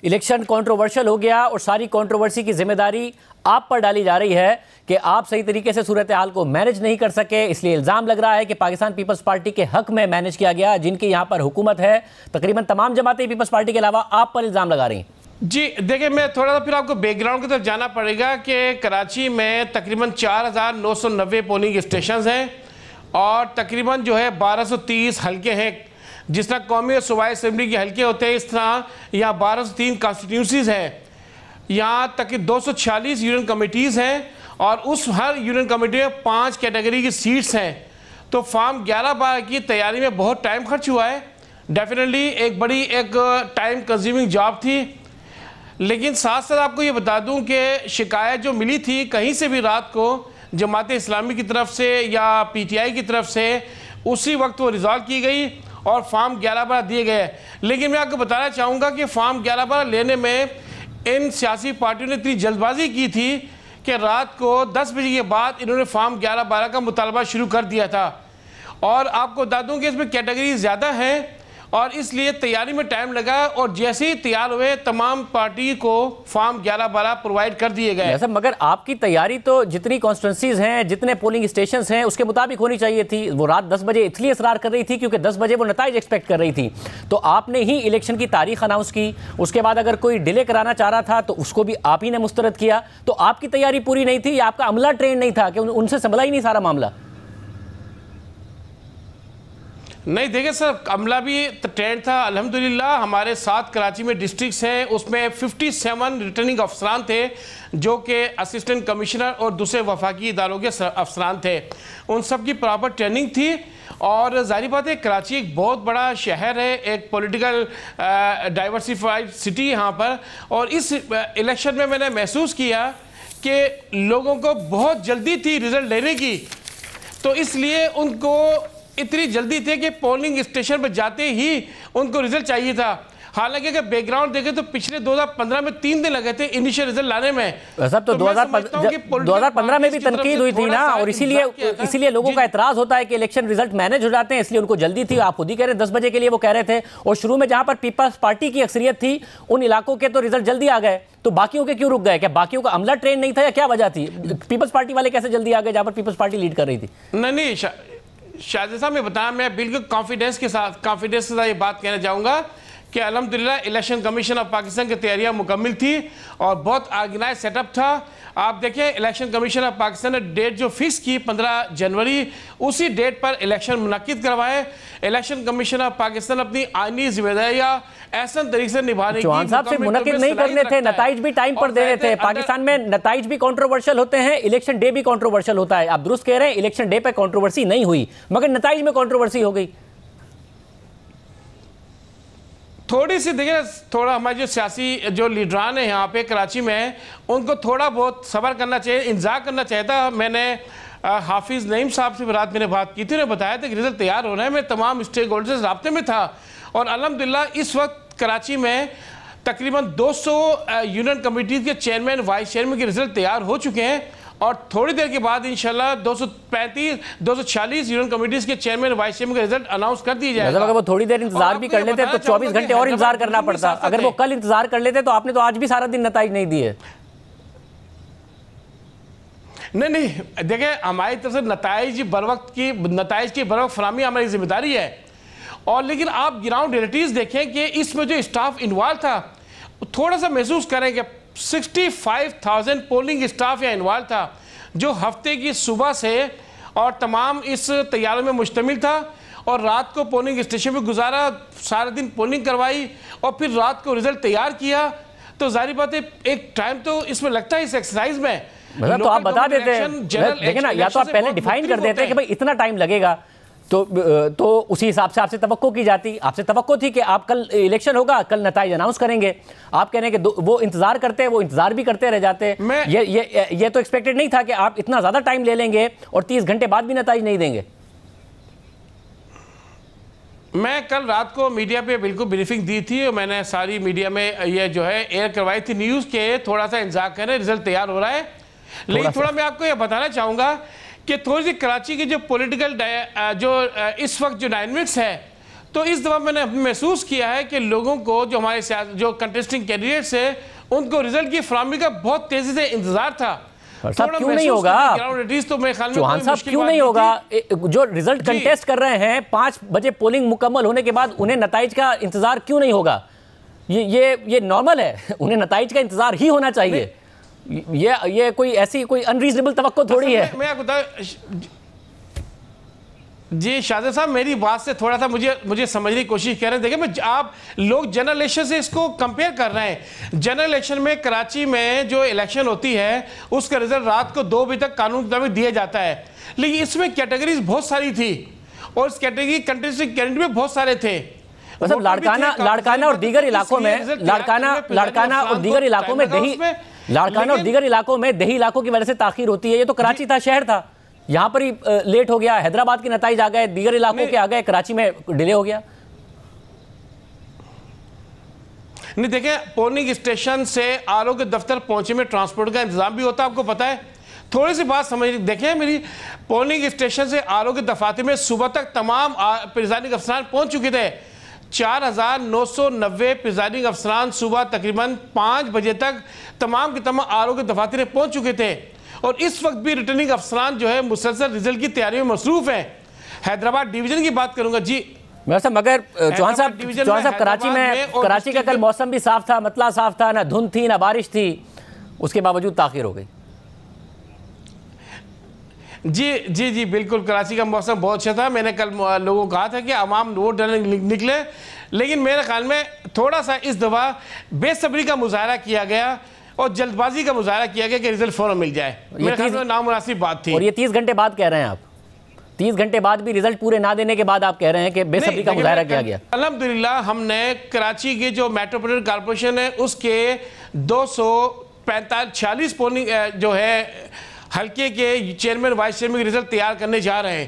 Election controversial ہو گیا اور ساری کنٹروورسی کی ذمہ داری آپ پر ڈالی جا رہی ہے کہ آپ صحیح طریقے سے صورتحال کو مینج نہیں کر سکے، اس لیے الزام لگ رہا ہے کہ پاکستان پیپلز پارٹی کے حق میں مینج کیا گیا، جن کی یہاں پر حکومت ہے تقریباً تمام جماعتیں پیپلز پارٹی کے علاوہ آپ پر الزام لگا رہی ہیں۔ جی دیکھیں، میں تھوڑا سا پھر آپ کو بیک گراؤنڈ کی طرف جانا پڑے گا کہ کراچی میں تقریباً 4990 پولنگ اسٹیشنز ہیں اور تقریباً جو ہے 1230 حلقے ہیں۔ جس طرح قومی اور صوبائی اسمبلی کے حلقے ہوتے ہیں، اس طرح یہاں 1203 کانسٹیٹیونسیز ہیں، یہاں تک کہ 246 یونین کمیٹیز ہیں اور اس ہر یونین کمیٹی میں 5 کیٹیگری کی سیٹس ہیں۔ تو فارم 11-12 کی تیاری میں بہت ٹائم خرچ ہوا ہے، ڈیفینیٹلی ایک بڑی ٹائم کنزیومنگ جاب تھی۔ لیکن ساتھ ساتھ آپ کو یہ بتا دوں کہ شکایت جو ملی تھی کہیں سے بھی رات کو جماعت اسلامی کی طرف سے یا پی ٹی آئی کی طرف سے، اسی وقت وہ ریزالو کی گئی اور فارم 11-12 دیے گئے۔ لیکن میں آپ کو بتانا چاہوں گا کہ فارم 11-12 لینے میں ان سیاسی پارٹیوں نے اتنی جلد بازی کی تھی کہ رات کو 10 بجے کے بعد انہوں نے فارم 11-12 کا مطالبہ شروع کر دیا تھا۔ اور آپ کو بتا دوں کہ اس میں کیٹیگری زیادہ ہیں اور اس لیے تیاری میں ٹائم لگا، اور جیسے ہی تیار ہوئے تمام پارٹی کو فارم 11-12 پرووائڈ کر دیے گئے۔ مگر آپ کی تیاری تو جتنی کانسٹیٹوئنسیز ہیں، جتنے پولنگ اسٹیشنز ہیں، اس کے مطابق ہونی چاہیے تھی۔ وہ رات 10 بجے اس لیے اصرار کر رہی تھی کیونکہ 10 بجے وہ نتائج ایکسپیکٹ کر رہی تھی، تو آپ نے ہی الیکشن کی تاریخ اناؤنس کی۔ اس کے بعد اگر کوئی ڈیلے کرانا چاہ رہا تھا تو اس کو بھی آپ ہی نے مسترد کیا۔ تو آپ کی تیاری پوری نہیں تھی یا آپ کا عملہ ٹرین نہیں تھا کہ ان سے سنبھلا ہی نہیں سارا معاملہ؟ نہیں دیکھیں سر، عملہ بھی ٹرینڈ تھا الحمدللہ۔ ہمارے ساتھ کراچی میں ڈسٹرکٹس ہیں، اس میں 57 ریٹرننگ افسران تھے جو کہ اسسٹنٹ کمشنر اور دوسرے وفاقی اداروں کے افسران تھے، ان سب کی پراپر ٹریننگ تھی۔ اور ظاہری بات ہے کراچی ایک بہت بڑا شہر ہے، ایک پولیٹیکل ڈائیورسیفائڈ سٹی یہاں پر، اور اس الیکشن میں نے محسوس کیا کہ لوگوں کو بہت جلدی تھی رزلٹ لینے کی، تو اس لیے ان کو اتنی جلدی تھے کہ پولنگ اسٹیشن پر جاتے ہی ان کو رزلٹ چاہیے تھا۔ حالانکہ اگر بیک گراؤنڈ دیکھیں تو پچھلے 2015 میں 3 دن لگے تھے انیشل رزلٹ لانے میں۔ صاحب تو 2015 میں بھی تنقید ہوئی تھی نا، اور اسی لیے لوگوں کا اعتراض ہوتا ہے کہ الیکشن رزلٹ مینج ہو جاتے ہیں، اس لیے ان کو جلدی تھی۔ آپ خود ہی کہہ رہے ہیں 10 بجے کے لیے وہ کہہ رہے تھے، اور شروع میں جہاں پر پیپلز پارٹی کی اکثریت تھی ان علاقوں کے تو رزلٹ جلدی آ گئے، تو باقیوں کے کیوں رک گئے؟ کیا باقیوں کا عملہ ٹرین نہیں تھا یا کیا وجہ تھی؟ پیپلز پارٹی والے کیسے جلدی آ گئے جہاں پر پیپلز پارٹی لیڈ کر رہی تھی؟ نہیں شاہزاد صاحب، میں بتایا، میں بالکل کانفیڈنس کے ساتھ یہ بات کہنا چاہوں گا کہ الحمدللہ الیکشن کمیشن آف پاکستان کی تیاریاں مکمل تھی اور بہت آرگنائز سیٹ اپ تھا۔ آپ دیکھیں الیکشن کمیشن آف پاکستان نے ڈیٹ جو فکس کی 15 جنوری، اسی ڈیٹ پر الیکشن منعقد کروائے۔ الیکشن کمیشن آف پاکستان اپنی آئینی ذمہ داریاں احسن طریقے سے نبھانے کی چوہان صاحب سے منعقد نہیں کرنے تھے، نتائج بھی ٹائم پر دینے تھے۔ پاکستان میں نتائج بھی کنٹروورشل ہوتے ہیں، الیکشن ڈے بھی کنٹروورشل ہوتا ہے۔ آپ درست کہہ رہے ہیں الیکشن ڈے پہ کنٹروورسی نہیں ہوئی مگر نتائج میں کنٹروورسی ہو گئی۔ تھوڑی سی دیکھیں، تھوڑا ہمارے جو سیاسی جو لیڈران ہیں یہاں پہ کراچی میں، ان کو تھوڑا بہت صبر کرنا چاہیے، انتظار کرنا چاہیے تھا۔ میں نے حافظ نعیم صاحب سے رات میں نے بات کی تھی، انہوں نے بتایا تھا کہ رزلٹ تیار ہو رہا ہے، میں تمام اسٹیک ہولڈرز سے رابطے میں تھا، اور الحمدللہ اس وقت کراچی میں تقریباً 200 یونین کمیٹیز کے چیئرمین وائس چیئرمین کے رزلٹ تیار ہو چکے ہیں، اور تھوڑی دیر کے بعد انشاءاللہ 246 یونین کمیٹیز کے چیئرمین وائس چیئرمین کا رزلٹ اناؤنس کر دی جائے گا۔ اگر وہ تھوڑی دیر انتظار بھی کر لیتے تو 24 گھنٹے اور انتظار کرنا پڑتا۔ اگر وہ کل انتظار کر لیتے تو آپ نے تو آج بھی سارا دن نتائج نہیں دیے۔ نہیں دیکھیں، ہماری طرف سے نتائج کی بروقت فراہمی ہماری ذمہ داری ہے، اور لیکن آپ گراؤنڈ ریئلٹیز دیکھیں کہ اس میں جو اسٹاف انوالو تھا، تھوڑا سا محسوس کریں کہ 65,000 پولنگ اسٹاف یہاں انوالو تھا، جو ہفتے کی صبح سے اور تمام اس تیاروں میں مشتمل تھا، اور رات کو پولنگ اسٹیشن پہ گزارا، سارے دن پولنگ کروائی اور پھر رات کو رزلٹ تیار کیا۔ تو ظاہری بات ہے ایک ٹائم تو اس میں لگتا ہے اس ایکسرسائز میں۔ تو آپ بتا دیتے ہیں، دیکھیں نا، یا تو آپ پہلے ڈیفائن کر دیتے ہیں کہ بھئی اتنا ٹائم لگے گا، تو اسی حساب سے آپ سے توقع کی جاتی۔ آپ سے توقع تھی کہ آپ کل الیکشن ہوگا، کل نتائج اناؤنس کریں گے۔ آپ کہنے کہ وہ انتظار کرتے، وہ انتظار بھی کرتے رہ جاتے۔ یہ تو ایکسپیکٹڈ نہیں تھا کہ آپ اتنا زیادہ ٹائم لے لیں گے اور 30 گھنٹے بعد بھی نتائج نہیں دیں گے۔ میں کل رات کو میڈیا پہ بالکل بریفنگ دی تھی، اور میں نے ساری میڈیا میں یہ جو ہے ایئر کروائی تھی نیوز کے تھوڑا سا انتظار کریں، رزلٹ تیار ہو رہا ہے۔ لیکن تھوڑا میں آپ کو یہ بتانا چاہوں گا کہ تھوڑی سی کراچی کی جو پولیٹیکل جو اس وقت جو ڈائنمکس ہے، تو اس دفعہ میں نے محسوس کیا ہے کہ لوگوں کو جو ہمارے جو کنٹیسٹنگ کینڈیڈیٹس ہیں ان کو رزلٹ کی فراہمی کا بہت تیزی سے انتظار تھا. صاحب کیوں نہیں ہوگا چوہان صاحب کیوں نہیں ہوگا؟ جو رزلٹ کنٹیسٹ کر رہے ہیں 5 بجے پولنگ مکمل ہونے کے بعد انہیں نتائج کا انتظار کیوں نہیں ہوگا؟ یہ نارمل ہے, انہیں نتائج کا انتظار ہی ہونا چاہیے. یہ کوئی ایسی کوئی انریزنیبل توقع تھوڑی ہے. میں آپ کو جی شاہزاد صاحب میری بات سے تھوڑا سا مجھے سمجھنے کی کوشش کر رہے ہیں. دیکھیں آپ لوگ جنرل الیکشن سے اس کو کمپیئر کر رہے ہیں. جنرل الیکشن میں کراچی میں جو الیکشن ہوتی ہے اس کا رزلٹ رات کو 2 بجے تک قانون کے مطابق دیا جاتا ہے, لیکن اس میں کیٹیگریز بہت ساری تھی اور اس کیٹیگری کنٹیسٹنگ کینڈیڈیٹ میں بہت سارے تھے. مطلب لاڑکانہ اور دیگر علاقوں میں لاڑکانہ اور دیگر علاقوں میں دیہی علاقوں کی وجہ سے تاخیر ہوتی ہے. یہ تو کراچی تھا, شہر تھا, یہاں پر ہی لیٹ ہو گیا. حیدرآباد کے نتائج آ گئے, دیگر علاقوں کے آ گئے, کراچی میں ڈیلے ہو گیا. نہیں دیکھیں, پولنگ اسٹیشن سے آر او کے دفتر پہنچے میں ٹرانسپورٹ کا انتظام بھی ہوتا ہے, آپ کو پتا ہے. تھوڑی سی بات سمجھ دیکھیں میری, پولنگ اسٹیشن سے آر او کے دفاتر میں صبح تک تمام پریزائڈنگ افسران پہنچ چکے تھے. 4990 پریزائڈنگ افسران صبح تقریباً 5 بجے تک تمام کے تمام آر او کے دفاتر میں پہنچ چکے تھے, اور اس وقت بھی ریٹرننگ افسران جو ہے مسلسل رزلٹ کی تیاری میں مصروف ہیں. حیدرآباد ڈویژن کی بات کروں گا. جی مگر چوہان صاحب کراچی کا کل موسم بھی صاف تھا, مطلع صاف تھا, نہ دھند تھی نہ بارش تھی, اس کے باوجود تاخیر ہو گئی. جی بالکل, کراچی کا موسم بہت اچھا تھا. میں نے کل لوگوں کو کہا تھا کہ عوام ووٹ ڈالنے نکلے, لیکن میرے خیال میں تھوڑا سا اس دفعہ بے صبری کا مظاہرہ کیا گیا اور جلد بازی کا مظاہرہ کیا گیا کہ رزلٹ فوراً مل جائے. میرے خیال میں نامناسب بات تھی. اور یہ 30 گھنٹے بعد کہہ رہے ہیں آپ, 30 گھنٹے بعد بھی رزلٹ پورے نہ دینے کے بعد آپ کہہ رہے ہیں کہ بے صبری کا مظاہرہ کیا گیا. الحمدللہ ہم نے کراچی کی جو میٹروپولیٹن کارپوریشن ہے اس کے 246 پولنگ جو ہے حلقے کے چیئرمین وائس چیئرمین کے رزلٹ تیار کرنے جا رہے ہیں.